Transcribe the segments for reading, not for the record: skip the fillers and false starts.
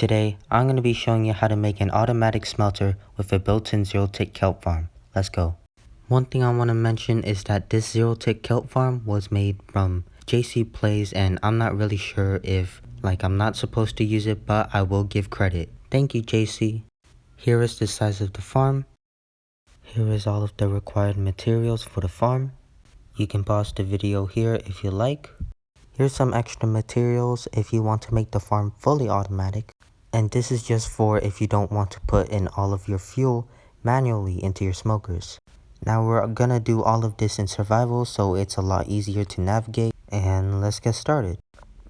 Today, I'm going to be showing you how to make an automatic smelter with a built-in zero-tick kelp farm. Let's go. One thing I want to mention is that this zero-tick kelp farm was made from JC Playz, and I'm not really sure if, I'm not supposed to use it, but I will give credit. Thank you, JC. Here is the size of the farm. Here is all of the required materials for the farm. You can pause the video here if you like. Here's some extra materials if you want to make the farm fully automatic. And this is just for if you don't want to put in all of your fuel manually into your smokers. Now we're gonna do all of this in survival, so it's a lot easier to navigate. And let's get started.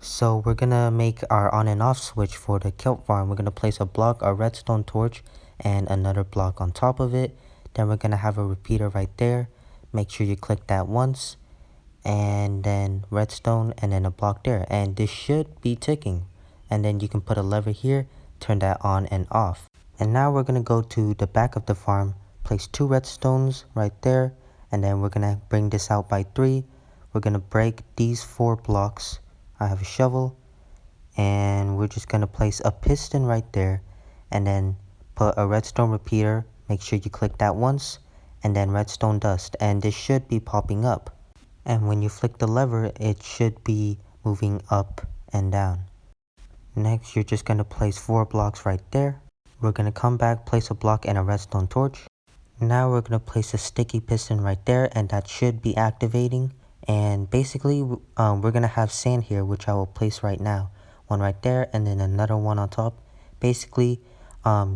So we're gonna make our on and off switch for the kelp farm. We're gonna place a block, a redstone torch, and another block on top of it. Then we're gonna have a repeater right there. Make sure you click that once, and then redstone, and then a block there, and this should be ticking. And then you can put a lever here, turn that on and off. And now we're gonna go to the back of the farm, place 2 redstones right there, and then we're gonna bring this out by 3. We're gonna break these 4 blocks. I have a shovel, and we're just gonna place a piston right there, and then put a redstone repeater. Make sure you click that once, and then redstone dust, and this should be popping up. And when you flick the lever, it should be moving up and down. Next, you're just gonna place 4 blocks right there. We're gonna come back, place a block and a redstone torch. Now we're gonna place a sticky piston right there, and that should be activating. And basically, we're gonna have sand here, which I will place right now. One right there, and then another one on top. Basically,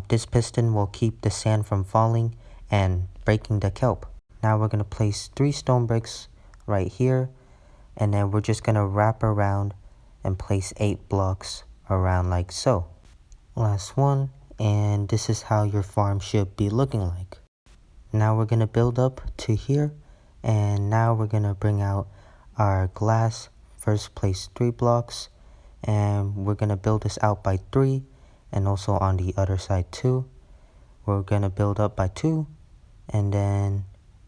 this piston will keep the sand from falling and breaking the kelp. Now we're gonna place 3 stone bricks right here, and then we're just gonna wrap around and place 8 blocks around like so. Last one, and this is how your farm should be looking like. Now we're gonna build up to here, and now we're gonna bring out our glass. First, place 3 blocks, and we're gonna build this out by 3, and also on the other side too. We're gonna build up by 2, and then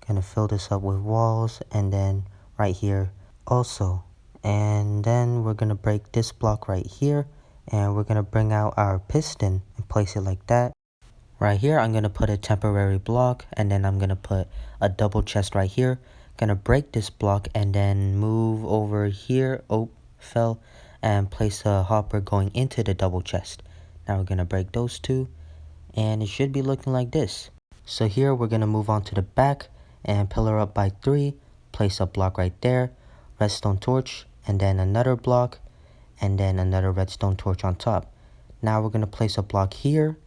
gonna fill this up with walls, and then right here also. And then we're gonna break this block right here, and we're gonna bring out our piston and place it like that. Right here, I'm gonna put a temporary block, and then I'm gonna put a double chest right here. Gonna break this block and then move over here. Oh, fell. And place a hopper going into the double chest. Now we're gonna break those 2, and it should be looking like this. So here we're gonna move on to the back and pillar up by 3. Place a block right there, redstone torch, and then another block, and then another redstone torch on top. Now we're gonna place a block here,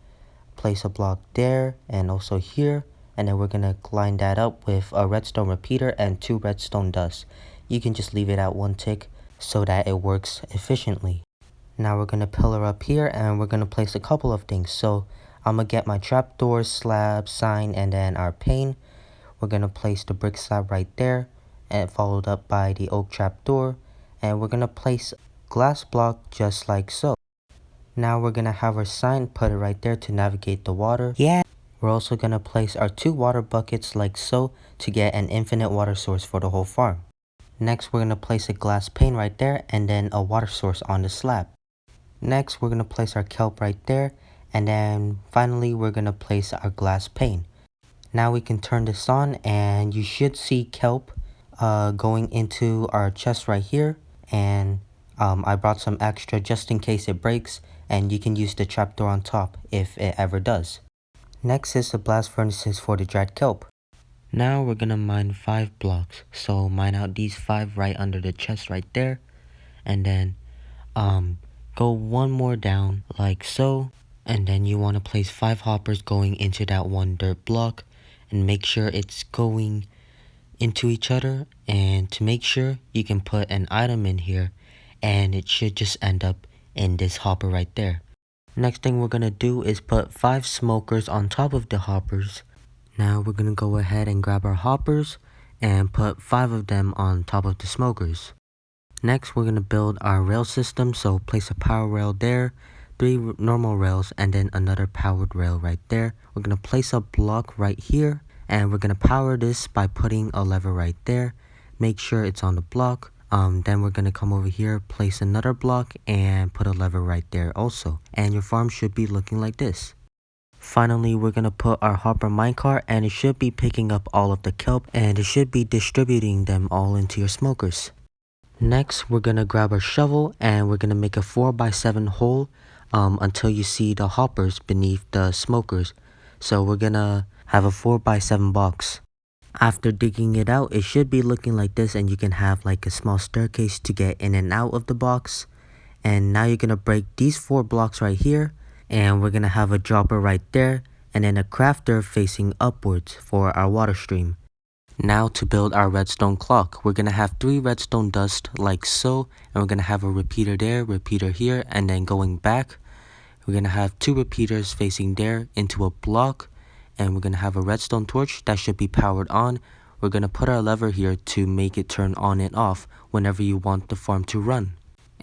place a block there, and also here, and then we're gonna line that up with a redstone repeater and 2 redstone dust. You can just leave it at 1 tick so that it works efficiently. Now we're gonna pillar up here, and we're gonna place a couple of things. So I'm gonna get my trapdoor, slab, sign, and then our pane. We're gonna place the brick slab right there, and followed up by the oak trapdoor, and we're gonna place glass block just like so. Now we're gonna have our sign put it right there to navigate the water. Yeah. We're also gonna place our 2 water buckets like so to get an infinite water source for the whole farm. Next, we're gonna place a glass pane right there, and then a water source on the slab. Next, we're gonna place our kelp right there, and then finally we're gonna place our glass pane. Now we can turn this on, and you should see kelp going into our chest right here. And I brought some extra just in case it breaks, and you can use the trapdoor on top if it ever does. Next is the blast furnaces for the dried kelp. Now we're gonna mine 5 blocks, so mine out these 5 right under the chest right there, and then go 1 more down like so, and then you want to place 5 hoppers going into that 1 dirt block, and make sure it's going into each other. And to make sure, you can put an item in here, and it should just end up in this hopper right there. Next thing we're gonna do is put 5 smokers on top of the hoppers. Now we're gonna go ahead and grab our hoppers and put 5 of them on top of the smokers. Next, we're gonna build our rail system, so place a power rail there, 3 normal rails, and then another powered rail right there. We're gonna place a block right here, and we're gonna power this by putting a lever right there. Make sure it's on the block. Then we're gonna come over here, place another block, and put a lever right there also. And your farm should be looking like this. Finally, we're gonna put our hopper minecart, and it should be picking up all of the kelp, and it should be distributing them all into your smokers. Next, we're gonna grab our shovel, and we're gonna make a 4x7 hole until you see the hoppers beneath the smokers. So we're gonna have a 4x7 box. After digging it out, it should be looking like this, and you can have like a small staircase to get in and out of the box. And now you're gonna break these 4 blocks right here, and we're gonna have a dropper right there, and then a crafter facing upwards for our water stream. Now to build our redstone clock, we're gonna have 3 redstone dust like so, and we're gonna have a repeater there, repeater here, and then going back, we're gonna have 2 repeaters facing there into a block, and we're gonna have a redstone torch that should be powered on. We're gonna put our lever here to make it turn on and off whenever you want the farm to run.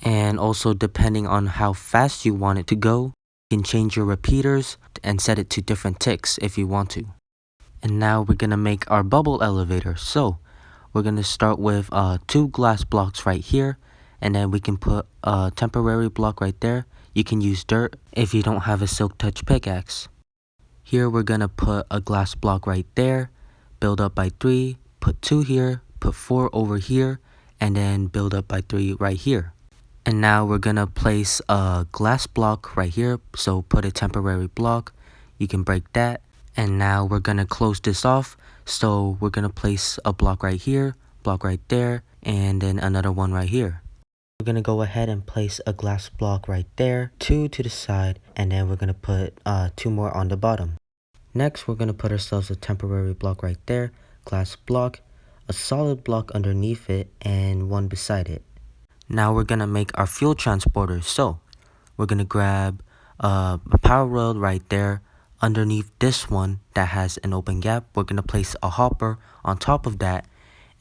And also, depending on how fast you want it to go, you can change your repeaters and set it to different ticks if you want to. And now we're gonna make our bubble elevator. So we're gonna start with 2 glass blocks right here, and then we can put a temporary block right there. You can use dirt if you don't have a silk touch pickaxe. Here we're gonna put a glass block right there, build up by 3, put 2 here, put 4 over here, and then build up by 3 right here. And now we're gonna place a glass block right here, so put a temporary block. You can break that. And now we're gonna close this off, so we're gonna place a block right here, block right there, and then another one right here. We're gonna go ahead and place a glass block right there, 2 to the side, and then we're gonna put 2 more on the bottom. Next, we're gonna put ourselves a temporary block right there, glass block, a solid block underneath it, and 1 beside it. Now we're gonna make our fuel transporter. So we're gonna grab a power rail right there. Underneath this one that has an open gap, we're gonna place a hopper on top of that,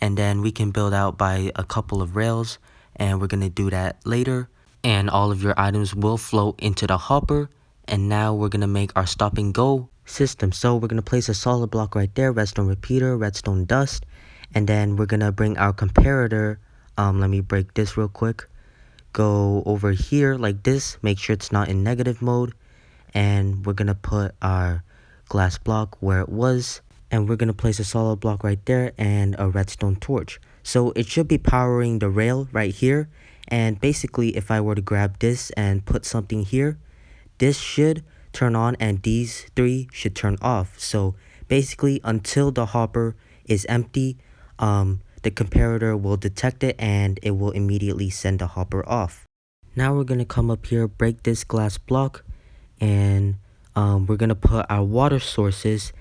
and then we can build out by a couple of rails, and we're gonna do that later. And all of your items will float into the hopper. And now we're gonna make our stop and go system. So we're gonna place a solid block right there, redstone repeater, redstone dust, and then we're gonna bring our comparator. Let me break this real quick. Go over here like this, make sure it's not in negative mode, and we're gonna put our glass block where it was, and we're gonna place a solid block right there and a redstone torch. So it should be powering the rail right here, and basically if I were to grab this and put something here, this should turn on and these 3 should turn off. So basically until the hopper is empty, the comparator will detect it and it will immediately send the hopper off. Now we're gonna come up here, break this glass block, and we're gonna put our water sources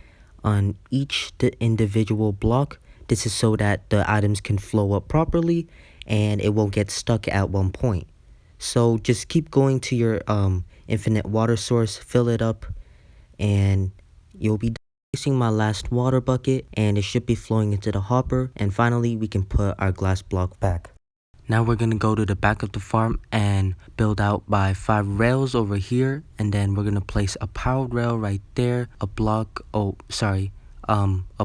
on each the individual block. This is so that the items can flow up properly and it won't get stuck at one point. So just keep going to your infinite water source, fill it up, and you'll be placing my last water bucket, and it should be flowing into the hopper. And finally, we can put our glass block back. Now we're gonna go to the back of the farm and build out by 5 rails over here, and then we're gonna place a power rail right there, a block, a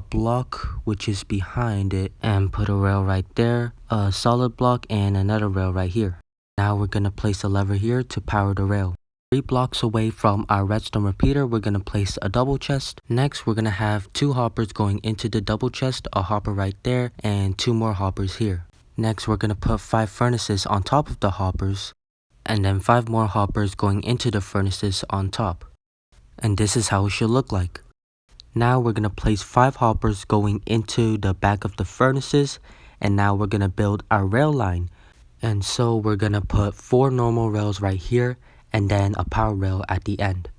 block which is behind it, and put a rail right there, a solid block, and another rail right here. Now we're gonna place a lever here to power the rail. 3 blocks away from our redstone repeater, we're gonna place a double chest. Next, we're gonna have 2 hoppers going into the double chest, a hopper right there, and 2 more hoppers here. Next, we're gonna put 5 furnaces on top of the hoppers, and then 5 more hoppers going into the furnaces on top. And this is how it should look like. Now we're gonna place 5 hoppers going into the back of the furnaces, and now we're gonna build our rail line. And so we're gonna put 4 normal rails right here, and then a power rail at the end.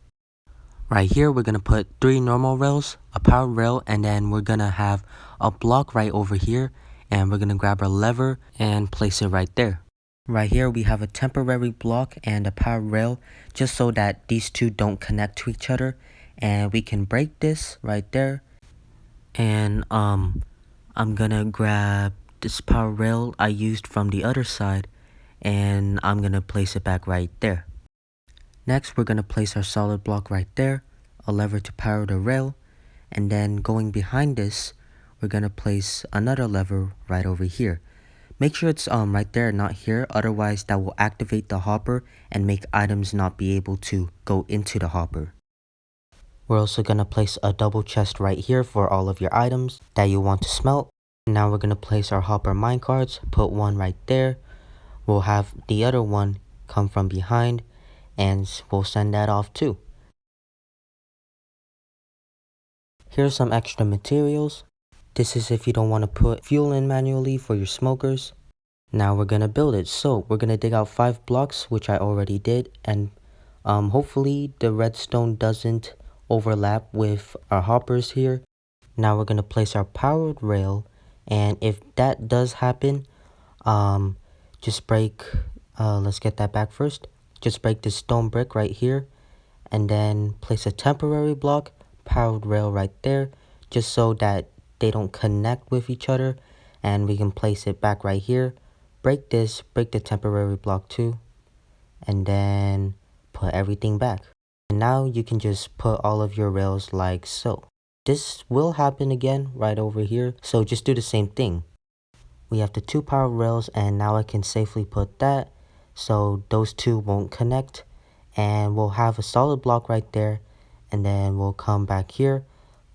Right here, we're gonna put 3 normal rails, a power rail, and then we're gonna have a block right over here, and we're gonna grab our lever and place it right there. Right here, we have a temporary block and a power rail, just so that these 2 don't connect to each other, and we can break this right there. And I'm gonna grab this power rail I used from the other side, and I'm gonna place it back right there. Next, we're gonna place our solid block right there, a lever to power the rail, and then going behind this, we're gonna place another lever right over here. Make sure it's right there, not here, otherwise that will activate the hopper and make items not be able to go into the hopper. We're also going to place a double chest right here for all of your items that you want to smelt. Now we're going to place our hopper minecarts, put one right there. We'll have the other one come from behind and we'll send that off too. Here's some extra materials. This is if you don't want to put fuel in manually for your smokers. Now we're going to build it. So we're going to dig out 5 blocks, which I already did. And hopefully the redstone doesn't overlap with our hoppers here. Now we're going to place our powered rail. And if that does happen, just break, let's get that back first. Just break this stone brick right here. And then place a temporary block, powered rail right there. Just so that they don't connect with each other. And we can place it back right here. Break this, break the temporary block too. And then put everything back. And now you can just put all of your rails like so. This will happen again right over here. So just do the same thing. We have the 2 power rails and now I can safely put that. So those two won't connect. And we'll have a solid block right there. And then we'll come back here.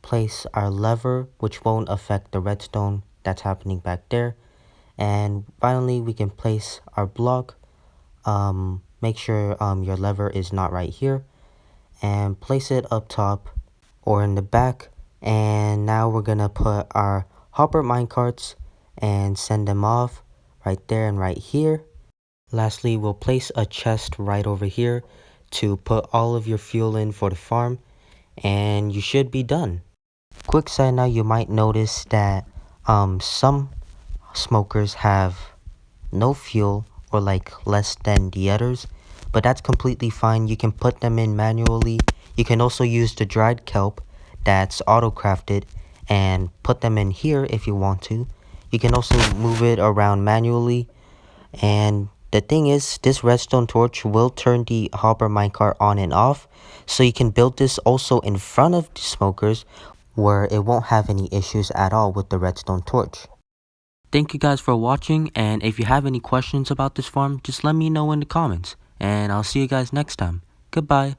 Place our lever, which won't affect the redstone that's happening back there. And finally, we can place our block. Make sure your lever is not right here. And place it up top or in the back. And now we're going to put our hopper minecarts and send them off right there and right here. Lastly, we'll place a chest right over here to put all of your fuel in for the farm. And you should be done. Quick side note, you might notice that some smokers have no fuel or like less than the others, but that's completely fine. You can put them in manually. You can also use the dried kelp that's auto crafted and put them in here if you want to. You can also move it around manually. And the thing is, this redstone torch will turn the hopper minecart on and off, so you can build this also in front of the smokers where it won't have any issues at all with the redstone torch. Thank you guys for watching, and if you have any questions about this farm, just let me know in the comments, and I'll see you guys next time. Goodbye.